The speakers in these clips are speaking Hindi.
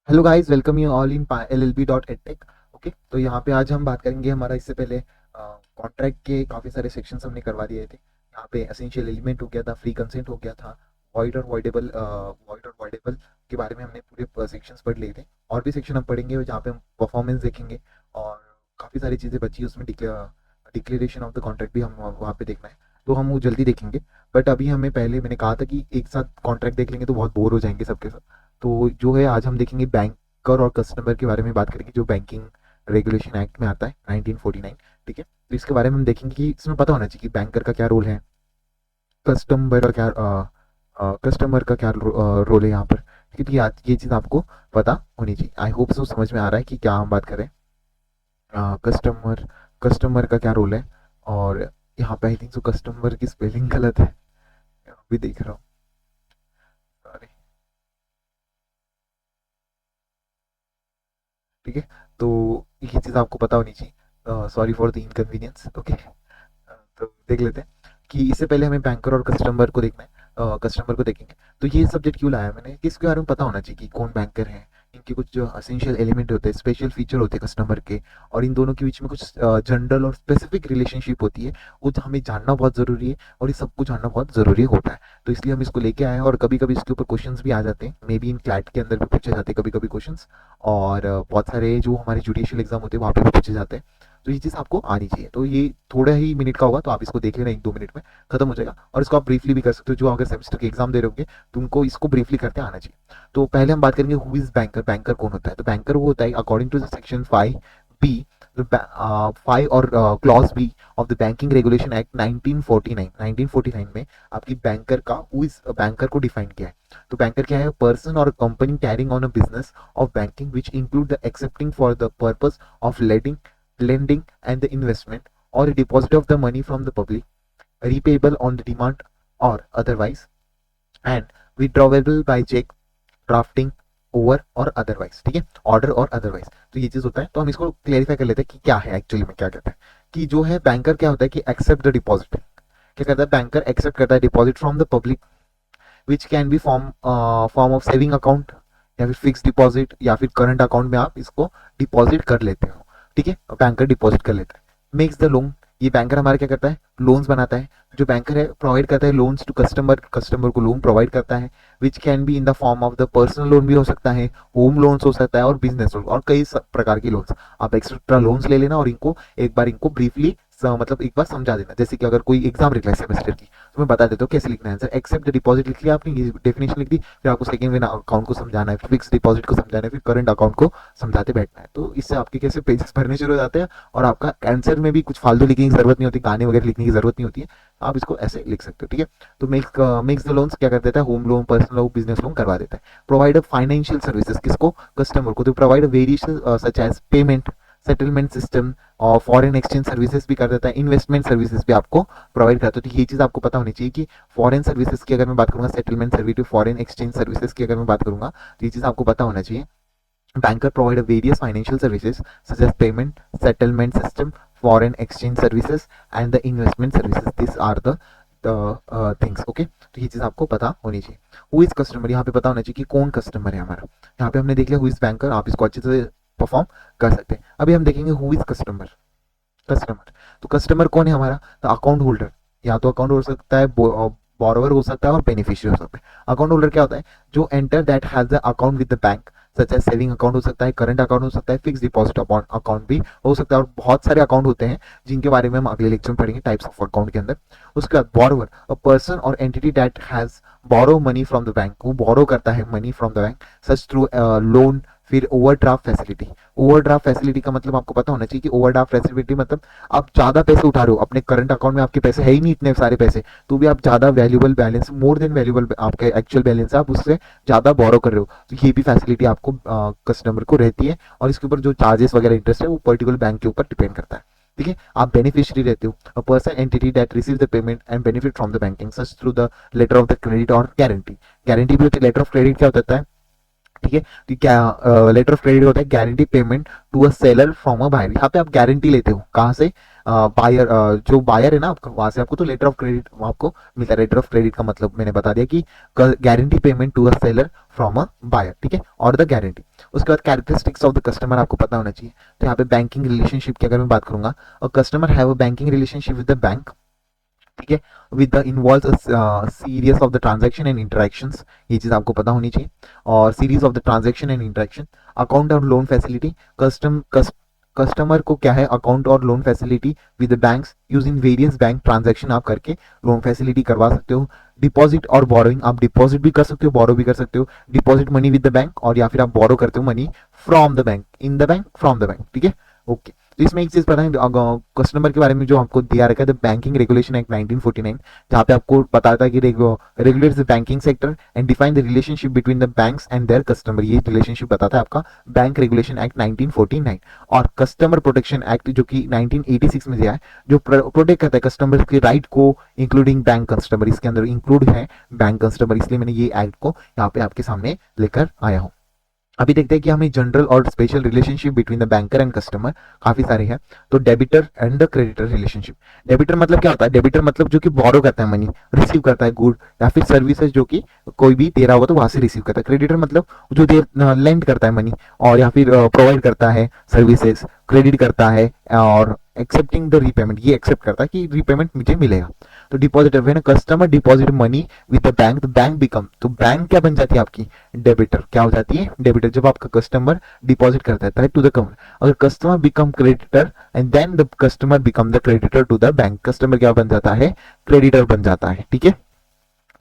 Hello guys, welcome you all in llb.edtech। Okay, तो यहाँ पे आज हम बात करेंगे। हमारा इससे पहले कॉन्ट्रैक्ट के काफ़ी सारे सेक्शंस हमने करवा दिए थे। यहाँ पे एसेंशियल एलिमेंट हो गया था, फ्री कंसेंट हो गया था, वॉइड और वॉइडेबल के बारे में हमने पूरे सेक्शंस पढ़ लिए थे। और भी सेक्शन हम पढ़ेंगे जहाँ पे हम परफॉर्मेंस देखेंगे और काफ़ी सारी चीज़ें बची उसमें। डिक्लेरेशन ऑफ द कॉन्ट्रैक्ट भी हम वहाँ पे देखना है, तो हम वो जल्दी देखेंगे। बट अभी हमें पहले मैंने कहा था कि एक साथ कॉन्ट्रैक्ट देख लेंगे तो बहुत बोर हो जाएंगे सबके साथ। तो जो है आज हम देखेंगे बैंकर और कस्टमर के बारे में बात करेंगे, जो बैंकिंग रेगुलेशन एक्ट में आता है 1949। ठीक है, तो इसके बारे में हम देखेंगे कि इसमें पता होना चाहिए कि बैंकर का क्या रोल है, कस्टमर का क्या कस्टमर का क्या रोल है यहाँ पर। ठीक है, तो ये चीज़ आपको पता होनी चाहिए। आई होप सो समझ में आ रहा है कि क्या हम बात करें। कस्टमर कस्टमर का क्या रोल है। और यहाँ पे आई थिंक सो कस्टमर की स्पेलिंग गलत है, अभी देख रहा हूँ। सॉरी। ठीक है, तो ये चीज़ आपको पता होनी चाहिए। Sorry for the inconvenience. Okay, तो देख लेते हैं कि इससे पहले हमें बैंकर और कस्टमर को देखना है। कस्टमर को देखेंगे तो ये सब्जेक्ट क्यों लाया मैंने, कि इसके बारे में पता होना चाहिए कि कौन बैंकर है, इनके कुछ जो असेंशियल एलिमेंट होते हैं, स्पेशल फीचर होते हैं कस्टमर के, और इन दोनों के बीच में कुछ जनरल और स्पेसिफिक रिलेशनशिप होती है, वो हमें जानना बहुत ज़रूरी है और ये सबको जानना बहुत ज़रूरी होता है। तो इसलिए हम इसको लेके आए हैं, और कभी कभी इसके ऊपर क्वेश्चंस भी आ जाते हैं, मे बी इन क्लैट के अंदर भी पूछे जाते हैं कभी कभी क्वेश्चंस। और बहुत सारे जो हमारे जुडिशियल एग्जाम होते हैं वहाँ पे भी पूछे जाते हैं। तो ये चीज़ आपको आनी चाहिए। तो ये थोड़ा ही मिनट का होगा, तो आप इसको देख लेना, 1-2 मिनट में खत्म हो जाएगा। और इसको आप ब्रीफली भी कर सकते हो, जो अगर सेमेस्टर के एग्जाम दे रहे होंगे तो उनको इसको ब्रीफली करते आना चाहिए। तो पहले हम बात करेंगे हु इज बैंकर। बैंकर कौन होता है? तो बैंकर वो होता है according to the section 5B, 5 और clause B of the banking regulation act 1949 में आपकी बैंकर का हु इज बैंकर को डिफाइन किया है। तो बैंकर क्या है? पर्सन और company carrying on a business of banking which include the accepting for the purpose of lending and the investment or a deposit of the money from the public, repayable on the demand or otherwise, and withdrawable by check, drafting, over और अदरवाइज। ठीक है, ऑर्डर और अदरवाइज। तो ये चीज होता है। तो हम इसको क्लेरिफाई कर लेते हैं कि क्या है एक्चुअली में, क्या कहता है कि जो है बैंकर क्या होता है कि एक्सेप्ट द डिपॉजिट। क्या करता है बैंकर? एक्सेप्ट करता है deposit from the public, which can be form of saving account या फिर फिक्स डिपॉजिट या फिर करंट अकाउंट में आप इसको डिपॉजिट कर लेते हो। ठीक है, बैंकर डिपॉजिट कर लेता है। मेक्स द लोन, ये बैंकर हमारा क्या करता है? लोन्स बनाता है। जो बैंकर है प्रोवाइड करता है लोन्स टू कस्टमर, कस्टमर को लोन प्रोवाइड करता है, which can be in the form of the personal loan भी हो सकता है, होम लोन्स हो सकता है और बिजनेस लोन और कई प्रकार की लोन्स। आप एक्स्ट्रा लोन्स ले लेना और इनको एक बार इनको ब्रीफली मतलब एक बार समझा देना। जैसे कि अगर कोई एग्जाम लिख रहा है सेमेस्टर की, तो मैं बता देता हूँ कैसे लिखना है आंसर। एक्सेप्ट द डिपॉजिट लिख लिया आपने, ये डेफिनेशन लिख दी, फिर आपको सेकंड अकाउंट को समझाना है, फिर फिक्स डिपॉजिट को समझाना है, फिर करंट अकाउंट को समझाते बैठना है। तो इससे आपके कैसे पेजेस भरने शुरू हो जाते हैं और आपका आंसर में भी कुछ फालतू लिखने की जरूरत नहीं होती, गाने वगैरह लिखने की जरूरत नहीं होती है। आप इसको ऐसे लिख सकते हो। ठीक है, तो मेक्स द लोन्स क्या कर देता है? Home loan, personal loan, business loan करवा देता है। प्रोवाइड फाइनेंशियल सर्विसेज, किसको? कस्टमर को। तो provide variation such as payment, settlement system और फॉरेन एक्सचेंज सर्विसेज भी कर देता है, इन्वेस्टमेंट सर्विसेज भी आपको प्रोवाइड करता है। तो ये चीज़ आपको पता होनी चाहिए कि फॉरेन सर्विसेज की अगर मैं बात करूंगा, settlement service, foreign exchange services की अगर मैं बात करूंगा, तो ये चीज़ आपको पता होना चाहिए। Banker provide various financial services such as payment, settlement system, foreign exchange services, and the investment services. These are the things. Okay, तो ये चीज आपको पता होनी चाहिए। हु इज कस्टमर, यहाँ पे पता होना चाहिए कि कौन कस्टमर है हमारा। यहाँ पे हमने देख लिया हु इज बैंकर, आप इसको अच्छे से परफॉर्म कर सकते हैं। अभी हम देखेंगे हु इज कस्टमर। कस्टमर, तो कस्टमर कौन है हमारा? तो अकाउंट होल्डर, या तो अकाउंट हो सकता है, बोरोवर हो सकता है और बेनिफिशियरी हो सकता है। अकाउंट होल्डर क्या होता है? जो enter that has the account with the bank, such as saving account हो सकता है, करंट अकाउंट हो सकता है, फिक्स डिपॉजिट अकाउंट भी हो सकता है, और बहुत सारे अकाउंट होते हैं जिनके बारे में हम अगले लेक्चर में पढ़ेंगे, टाइप्स ऑफ अकाउंट के अंदर। उसके बाद बोरोवर, अ पर्सन और entity that has borrow money from the bank, वो बोरो करता है money from the bank, such through loan. फिर ओवरड्राफ्ट फैसिलिटी, ओवरड्राफ्ट फैसिलिटी का मतलब आपको पता होना चाहिए कि ओवरड्राफ्ट फैसिलिटी मतलब आप ज्यादा पैसे उठा रहे हो, अपने करंट अकाउंट में आपके पैसे है ही नहीं इतने सारे पैसे, तो भी आप ज्यादा valuable balance, more than valuable आपके एक्चुअल बैलेंस है, आप उससे ज्यादा बोरो कर रहे हो, तो ये भी फैसिलिटी आपको कस्टमर को रहती है। और इसके ऊपर जो चार्जेस वगैरह इंटरेस्ट है वो पर्टिकुलर बैंक के ऊपर डिपेंड करता है। ठीक है, आप बेनिफिशियरी रहते हो, a person entity that receive the payment and benefit from the banking such through the letter of the credit और गारंटी। गारंटी भी होती है। लेटर ऑफ क्रेडिट क्या होता है? ठीक है, तो क्या लेटर ऑफ क्रेडिट होता है? Guarantee payment to a seller from a buyer. यहाँ पे आप गारंटी लेते हो कहाँ से? बायर, जो बायर है ना आपका, वहां से आपको तो लेटर ऑफ क्रेडिट आपको मिलता है। लेटर ऑफ क्रेडिट का मतलब मैंने बता दिया कि guarantee payment to a seller from a buyer. ठीक है, और द गारंटी, उसके बाद कैरेक्टरिस्टिक्स ऑफ द कस्टमर आपको पता होना चाहिए। तो यहाँ पे बैंकिंग रिलेशनशिप की अगर मैं बात करूंगा, और customer have a banking relationship with the bank, ठीक है, with the involve series of the transaction and interactions, ये चीज आपको पता होनी चाहिए। और series of the transaction and interaction, account और लोन फैसिलिटी, कस्टमर को क्या है अकाउंट और loan facility with the banks using various bank transaction आप करके लोन फैसिलिटी करवा सकते हो। डिपॉजिट और बोरोइंग, आप डिपॉजिट भी कर सकते हो, बोरो भी कर सकते हो। Deposit money with the bank, और या फिर आप बोरो करते हो money from the bank, in the bank, from the bank, ठीक है, ओके। तो इसमें एक चीज पता है कस्टमर के बारे में जो आपको दिया रखा है, द बैंकिंग रेगुलेशन एक्ट 1949, जहाँ पे आपको बताता है कि regulates the banking sector and define the relationship between the banks and there customer, ये रिलेशनशिप बताता है आपका बैंक रेगुलेशन एक्ट 1949। और कस्टमर प्रोटेक्शन एक्ट जो कि 1986 में दिया है, जो प्रोटेक्ट करता है कस्टमर के राइट को, इंक्लूडिंग बैंक कस्टमर, इसके अंदर इंक्लूड है बैंक कस्टमर, इसलिए मैंने ये एक्ट को यहाँ पे आपके सामने लेकर आया हूँ। अभी देखते हैं कि हमें जनरल और special relationship between the banker and customer काफी सारे हैं। तो debtor and the creditor relationship, debtor मतलब क्या होता है, डेबिटर मतलब जो कि बोरो करता है मनी, रिसीव करता है गुड या फिर सर्विसेज जो कि कोई भी दे रहा होगा तो वहां से रिसीव करता है। क्रेडिटर मतलब जो दे लेंड करता है मनी और या फिर प्रोवाइड करता है सर्विसेज, क्रेडिट करता है और एक्सेप्टिंग द रीपेमेंट, ये एक्सेप्ट करता है कि रीपेमेंट मुझे मिलेगा। तो depositor, when customer deposit money with the bank become, तो बैंक क्या बन जाती है आपकी, डेबिटर, क्या हो जाती है, डेबिटर, जब आपका कस्टमर डिपॉजिट करता है टू द कंपनी। अगर customer become creditor and then the customer become the creditor to the bank, customer क्या बन जाता है, क्रेडिटर बन जाता है, ठीक है,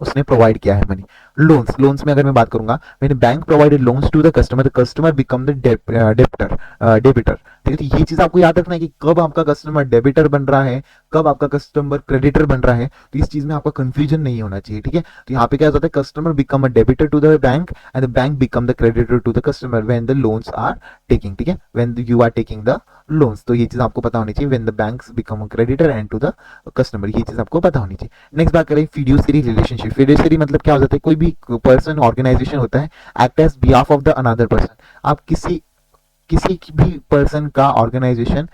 उसने प्रोवाइड किया है मनी। लोन्स, लोन्स में अगर मैं बात करूंगा, मैंने bank provided loans to the customer become the debtor, debtor, ठीक है। तो ये चीज आपको याद रखना है कि कब आपका कस्टमर डेबिटर बन रहा है, कब आपका कस्टमर क्रेडिटर बन रहा है, तो इस चीज में आपका कंफ्यूजन नहीं होना चाहिए, ठीक है। तो यहाँ पे क्या होता है, customer become a debtor to the bank and the bank become the creditor to the customer when the loans are taking, ठीक है, when you are taking the loans. तो ये चीज आपको पता होनी चाहिए, when the banks become a creditor and to the customer, ये चीज आपको पता होनी चाहिए। नेक्स्ट बात करें फिड्यूसरी रिलेशनशिप, फिड्यूसरी मतलब क्या हो जाता है, कोई भी पर्सन ऑर्गेनाइजेशन होता है act as behalf of the another person, आप किसी किसी भी पर्सन का ऑर्गेनाइजेशन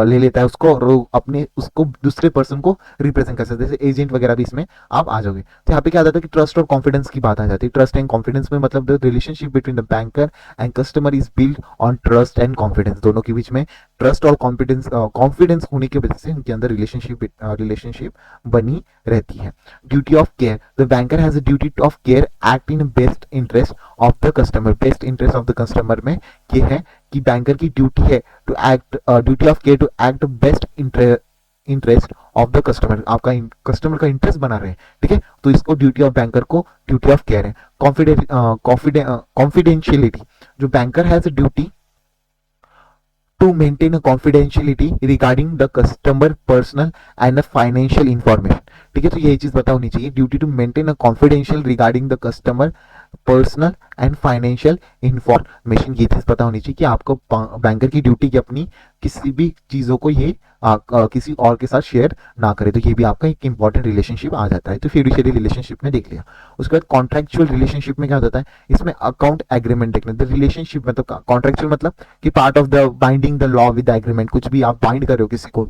ले लेता है उसको और अपने उसको दूसरे पर्सन को रिप्रेजेंट कर सकते हैं, जैसे एजेंट वगैरह भी इसमें आप आ जाओगे। तो यहाँ पे क्या आ जाता है कि ट्रस्ट और कॉन्फिडेंस की बात आ जाती है। ट्रस्ट एंड कॉन्फिडेंस में मतलब the relationship between the banker and customer is build on trust and confidence, दोनों के बीच में ट्रस्ट और कॉन्फिडेंस होने की वजह से उनके अंदर रिलेशनशिप बनी रहती है। Duty of care, the banker has a duty of care act in best interest of the customer, best interest of the customer में ये है कि बैंकर की ड्यूटी है to act, duty of care to act best interest of the customer, आपका कस्टमर का इंटरेस्ट बना रहे, ठीक है। तो इसको ड्यूटी ऑफ बैंकर को ड्यूटी ऑफ केयर है। कॉन्फिडेंशियलिटी, जो banker has a duty to maintain a confidentiality regarding the customer personal and a financial information, ठीक है। तो ये चीज पता होनी चाहिए, duty to maintain a confidential regarding the customer personal and financial information, ये चीज पता होनी चाहिए कि आपको बैंकर की ड्यूटी की अपनी किसी भी चीजों को ये किसी और के साथ शेयर ना करे। तो ये भी आपका एक इंपॉर्टेंट रिलेशनशिप आ जाता है। तो फिड्यूशियरी रिलेशनशिप में देख लिया। उसके बाद कॉन्ट्रेक्चुअल रिलेशनशिप में क्या होता है, इसमें अकाउंट एग्रीमेंट देखना। द रिलेशनशिप में तो कॉन्ट्रेक्चुअल मतलब कि part of the binding the law with the agreement, कुछ भी आप बाइंड कर रहे हो किसी को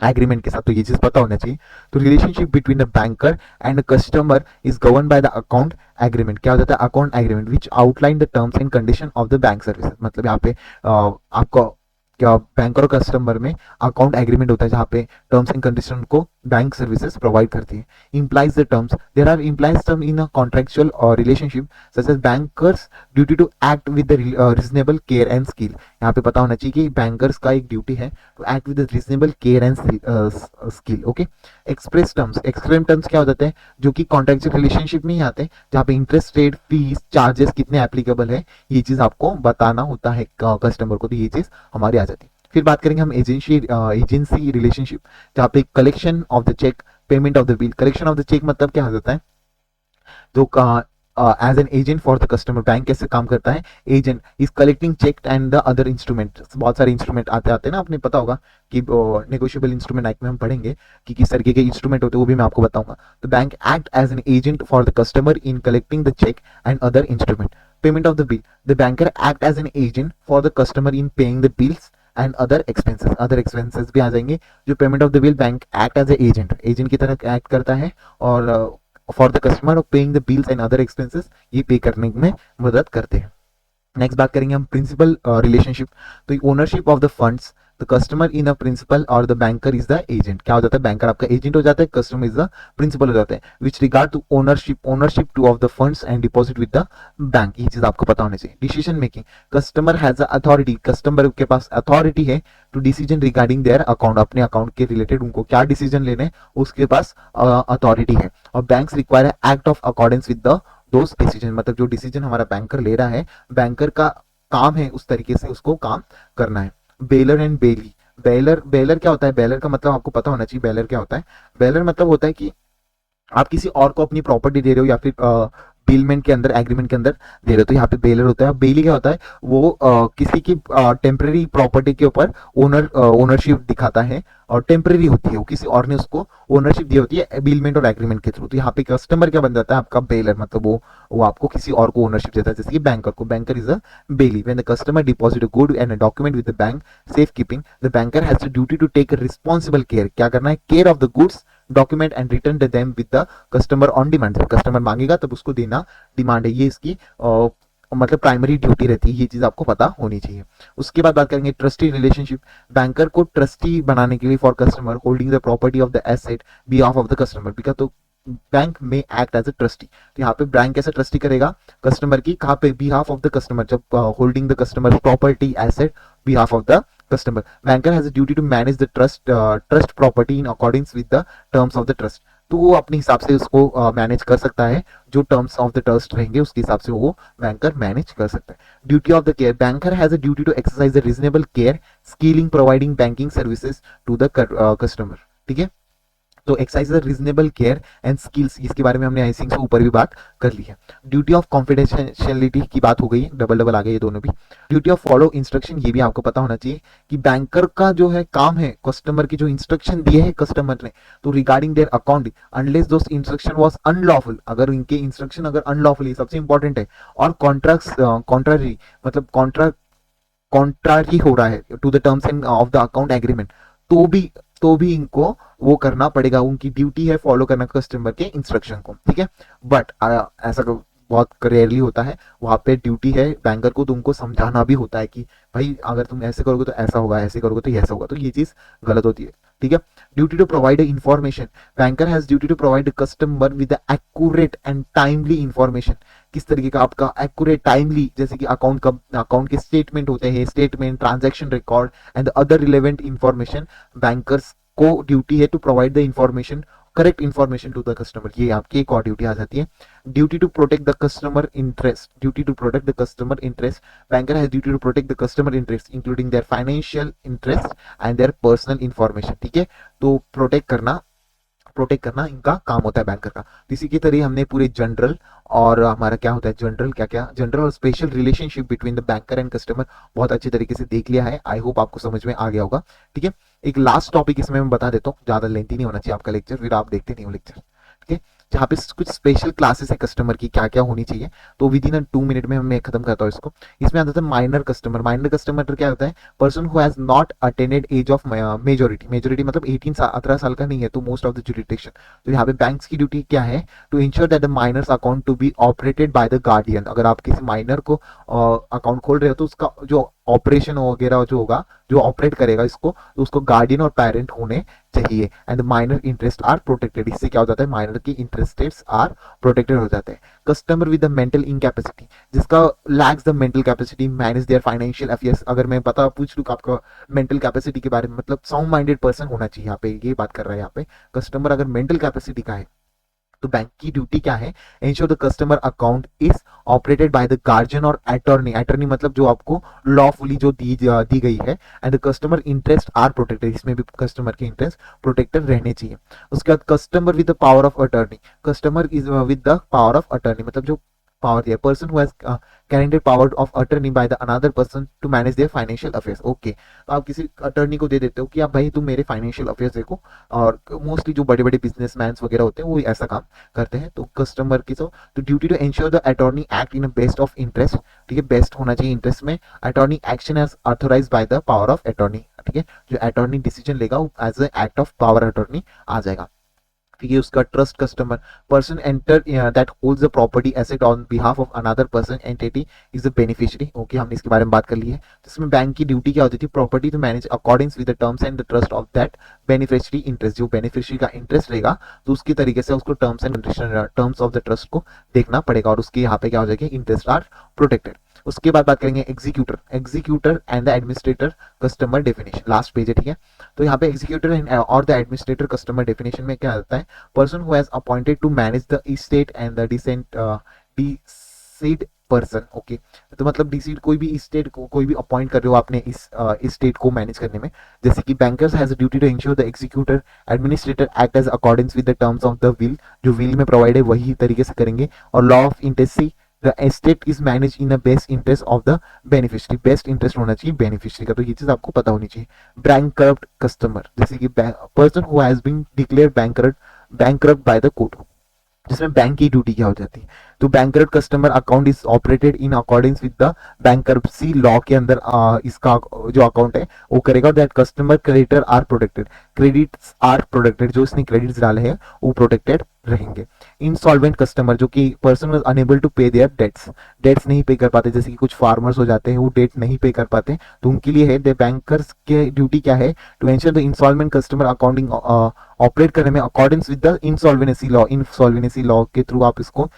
एग्रीमेंट के साथ, तो ये चीज पता होना चाहिए। तो relationship between the banker and customer is govern by the account agreement, क्या हो जाता है, account agreement which outline the terms and condition of the bank services, मतलब यहाँ पे आपको क्या बैंकर और कस्टमर में अकाउंट एग्रीमेंट होता है जहाँ पे टर्म्स एंड कंडीशन को बैंक सर्विसेज प्रोवाइड करती है। Implies the terms, there are implies term in a contractual और relationship such as bankers duty to act with the reasonable care and skill, यहाँ पे पता होना चाहिए कि बैंकर्स का एक ड्यूटी है to act with reasonable care and skill, okay. Express terms, extreme terms क्या हो जाते हैं जो कि कॉन्ट्रेक्चुअल रिलेशनशिप में ही आते हैं, जहाँ पे इंटरेस्ट रेट, फीस, चार्जेस कितने एप्लीकेबल है, ये चीज आपको बताना होता है कस्टमर को, तो ये चीज हमारी आ जाती है। फिर बात करेंगे हम एजेंसी रिलेशनशिप, जहाँ पे collection of the cheque, payment of the bill. Collection of the cheque मतलब क्या हो जाता है, तो as an agent for the customer, bank कैसे काम करता है, agent is collecting cheque and the other instrument, बहुत सारे इंस्ट्रूमेंट आते हैं ना, आपने पता होगा कि नेगोशिएबल इंस्ट्रूमेंट एक्ट में हम पढ़ेंगे कि किस तरीके के इंस्ट्रूमेंट होते हैं, वो भी मैं आपको बताऊंगा। तो bank act as an agent for the customer in collecting the cheque and other instrument. Payment of the bill, the banker act as an agent for the customer in paying the bills and other expenses भी आ जाएंगे। जो payment of the bill, bank act as agent की तरह एक्ट करता है और for the customer of paying the bills and other expenses, ये पे करने में मदद करते हैं। नेक्स्ट बात करेंगे हम प्रिंसिपल रिलेशनशिप। तो ownership of the funds, the customer in a principal और the banker is the agent. क्या हो जाता है, बैंकर आपका एजेंट हो जाता है, कस्टमर इज द प्रिंसिपल हो जाता है। Which regard to ownership to of the funds and deposit with the bank, ये चीज आपको पता होनी चाहिए। Decision making, customer has a authority, customer के पास अथॉरिटी है to decision regarding their account, अपने अकाउंट के रिलेटेड उनको क्या डिसीजन लेने उसके पास अथॉरिटी है। और banks require act of accordance with the those decision, मतलब जो डिसीजन हमारा बैंकर ले रहा है, बैंकर का काम है उस तरीके से उसको काम करना है। Bailor and bailee, bailor bailor क्या होता है, बेलर का मतलब आपको पता होना चाहिए बेलर क्या होता है। बेलर मतलब होता है कि आप किसी और को अपनी प्रॉपर्टी दे रहे हो या फिर बिलमेंट के अंदर एग्रीमेंट के अंदर दे रहे हो, तो यहाँ पे बेलर होता है। बेली क्या होता है, वो किसी की टेम्पररी प्रॉपर्टी के ऊपर ओनरशिप दिखाता है और टेम्पररी होती है, वो किसी और ने उसको ओनरशिप दी होती है बिलमेंट और एग्रीमेंट के थ्रू। तो यहाँ पे कस्टमर क्या बन जाता है, आपका बेलर, मतलब वो आपको किसी और को ओनरशिप देता है, जैसे कि बैंकर को, banker is a bailee. When the customer deposit a good and a document with the bank safe keeping, the banker has the duty to take responsible care, क्या करना है, care of the goods document and return them with the customer on demand. जब कस्टमर मांगेगा तब उसको देना डिमांड है, ये इसकी मतलब प्राइमरी ड्यूटी रहती है, ये चीज आपको पता होनी चाहिए। उसके बाद बात करेंगे ट्रस्टी रिलेशनशिप, बैंकर को ट्रस्टी बनाने के लिए for customer holding the property of the asset behalf of the customer, because तो बैंक में एक्ट एज अ ट्रस्टी। तो यहाँ पे बैंक कैसे ट्रस्टी करेगा कस्टमर की, कहाँ पे, बिहाफ ऑफ द कस्टमर, जब holding the customer property asset behalf of the customer. Banker has a duty to manage the trust property in according with the terms of the trust, तो वो अपने हिसाब से उसको मैनेज कर सकता है, जो टर्म्स ऑफ द ट्रस्ट रहेंगे उसके हिसाब से वो बैंकर मैनेज कर सकता है। Duty of the care, banker has a duty to exercise the reasonable care skilling providing banking services to the customer. ठीक है, तो exercise reasonable care and skills, इसके बारे में हमने आई थिंक से ऊपर भी बात कर ली है। ड्यूटी ऑफ कॉन्फिडेंशियलिटी की बात हो गई, डबल डबल आ गए ये दोनों भी। ड्यूटी ऑफ फॉलो इंस्ट्रक्शन, ये भी आपको पता होना चाहिए कि बैंकर का जो है काम है, कस्टमर की जो इंस्ट्रक्शन दिए है कस्टमर ने, तो regarding their account unless those instruction was unlawful, अगर इनके इंस्ट्रक्शन अगर अनलॉफुल, सबसे इंपॉर्टेंट है, और कॉन्ट्रैक्ट कॉन्ट्रारी, मतलब कॉन्ट्रारी हो रहा है to the terms and of the account agreement, तो भी इनको वो करना पड़ेगा, उनकी ड्यूटी है फॉलो करना कस्टमर के इंस्ट्रक्शन को। ठीक है, बट ऐसा बहुत रेयरली होता है, वहां पे ड्यूटी है बैंकर को, तुमको समझाना भी होता है कि भाई अगर तुम ऐसे करोगे तो ऐसा होगा, ऐसे करोगे तो ऐसा होगा, तो ये चीज गलत होती है। ठीक है, duty to provide information, banker has duty to provide customer with accurate and timely information. किस तरीके का आपका एक्यूरेट टाइमली, जैसे कि अकाउंट के स्टेटमेंट होते हैं, statement, transaction record and other relevant information, bankers को ड्यूटी है to provide the information, correct information to the customer, ये आपकी एक और ड्यूटी आ जाती है। Duty to protect the customer interest, duty to protect the customer interest, banker has duty to protect the customer interest including their financial interest and their personal information. ठीक है, तो प्रोटेक्ट करना इनका काम होता है बैंकर का। तो इसी की तरह हमने पूरे जनरल और हमारा क्या होता है जनरल, क्या जनरल और special relationship between the banker and customer बहुत अच्छे तरीके से देख लिया है। आई होप आपको समझ में आ गया होगा। ठीक है, एक लास्ट टॉपिक इसमें मैं बता देता हूँ, ज्यादा लेंथी नहीं होना चाहिए आपका लेक्चर, फिर आप देखते नहीं हो लेक्चर। ठीक है, जहाँ पे कुछ स्पेशल क्लासेस है कस्टमर की, क्या क्या होनी चाहिए, तो विद इन 2 मिनट में मैं खत्म करता हूँ इसको। इसमें आता है माइनर कस्टमर। माइनर कस्टमर क्या होता है, person who has not attended age of majority, majority मतलब 18 साल का नहीं है तो मोस्ट ऑफ द जुरिडिक्शन। तो यहाँ पे बैंक्स की ड्यूटी क्या है, to ensure that the minors account to be operated by the guardian. अगर आप किसी माइनर को अकाउंट खोल रहे हो तो उसका जो ऑपरेशन वगैरह जो होगा, जो ऑपरेट करेगा इसको, तो उसको गार्डियन और पेरेंट होने चाहिए। And minor interest are protected, इससे क्या हो जाता है, माइनर की इंटरेस्ट आर प्रोटेक्टेड हो जाते हैं। Customer with the mental incapacity, जिसका lacks the mental capacity manage their financial affairs, अगर मैं पता पूछ लूँ आपका मेंटल कैपेसिटी के बारे में, मतलब साउंड माइंडेड पर्सन होना चाहिए, यहाँ पे ये बात कर रहा है। यहाँ पे कस्टमर अगर मेंटल कैपेसिटी का है तो बैंक की ड्यूटी क्या है, ensure the customer account is operated by the guardian और अटॉर्नी। अटॉर्नी मतलब जो आपको लॉफुली जो दी गई है। And the customer interest are protected, इसमें भी कस्टमर के इंटरेस्ट प्रोटेक्टेड रहने चाहिए। उसके बाद customer with the power of attorney, customer is with the power of attorney, मतलब जो पावर दिया, person who has guaranteed power of attorney by the another person to manage their financial affairs। Okay, तो आप किसी अटर्नी को दे देते हो कि आप भाई तुम मेरे फाइनेंशियल अफेयर्स देखो, और मोस्टली जो बड़े बड़े बिजनेसमैन वगैरह होते हैं वो ऐसा काम करते हैं। तो कस्टमर की तो duty to ensure the attorney act in best of interest. ठीक है, बेस्ट होना चाहिए इंटरेस्ट में। Attorney action as authorise by the power of attorney. ठीक है, जो अटॉर्नी डिसीजन लेगा वो as a act of power attorney आ जाएगा। ठीक है, उसका trust customer, person enter that holds the property asset on behalf of another person entity is the beneficiary. Okay, हमने इसके बारे में बात कर ली है। जिसमें बैंक की ड्यूटी क्या होती थी, property to manage accordings with the terms and the trust of that beneficiary interest. जो बेनिफिशियरी का इंटरेस्ट रहेगा तो उसकी तरीके से उसको terms and terms of the trust को देखना पड़ेगा, और उसके यहाँ पे क्या हो जाएगा, इंटरेस्ट आर प्रोटेक्टेड। उसके बाद बात करेंगे executor, executor and the administrator customer definition, last page है। ठीक है, तो यहाँ पे एग्जीक्यूटर और द एडमिनिस्ट्रेटर कस्टमर डेफिनेशन में क्या आता है, person who has appointed to manage the estate and the decent person. Okay, तो मतलब डिसीड कोई भी स्टेट को कोई भी अपॉइंट कर रहे हो आपने इस स्टेट को मैनेज करने में, जैसे कि bankers has a duty to ensure the executor administrator act as accordings with the terms of the will, जो विल में प्रोवाइड है वही तरीके से करेंगे। और law of intestacy, the estate is manage in the best interest of the beneficiary, best interest होना चाहिए बेनिफिशियरी का, तो ये चीज आपको पता होनी चाहिए। बैंकरप्ट कस्टमर, जैसे कि person who has been declared bankrupt by the court, जिसमें बैंक की ड्यूटी क्या हो जाती है, तो bankrupt customer account is operated in according with the bankruptcy law के अंदर इसका जो अकाउंट है वो करेगा। That customer creditor are protected, credits are protected, जो इसने क्रेडिट्स डाले हैं वो प्रोटेक्टेड रहेंगे। इंसॉल्वेंट कस्टमर, जो कि पर्सन वाज अनेबल टू पे देयर डेट्स, डेट्स नहीं पे कर पाते, जैसे कि कुछ फार्मर्स हो जाते हैं वो डेट नहीं पे कर पाते, तो उनके लिए है द बैंकर्स के ड्यूटी क्या है, to ensure the insolvent customer accounting operate करने में accordance with the insolvency law के थ्रू आप इसको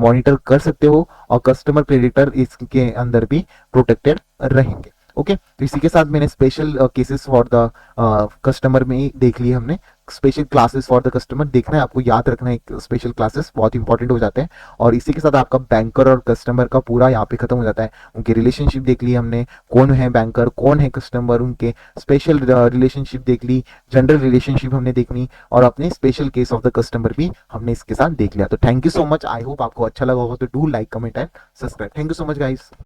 मॉनिटर कर सकते हो, और कस्टमर क्रेडिटर इसके अंदर भी प्रोटेक्टेड रहेंगे। ओके, तो इसी के साथ मैंने special cases for the customer में ही देख लिए हमने, special classes for the customer देखना है आपको, याद रखना है, स्पेशल क्लासेस बहुत इंपॉर्टेंट हो जाते हैं। और इसी के साथ आपका बैंकर और कस्टमर का पूरा यहाँ पे खत्म हो जाता है। उनके रिलेशनशिप देख ली हमने, कौन है बैंकर कौन है कस्टमर, उनके स्पेशल रिलेशनशिप देख ली, जनरल रिलेशनशिप हमने देखनी, और अपने special case of the customer भी हमने इसके साथ देख लिया। तो thank you so much, I hope आपको अच्छा लगा होगा, तो do like comment and subscribe. Thank you so much guys.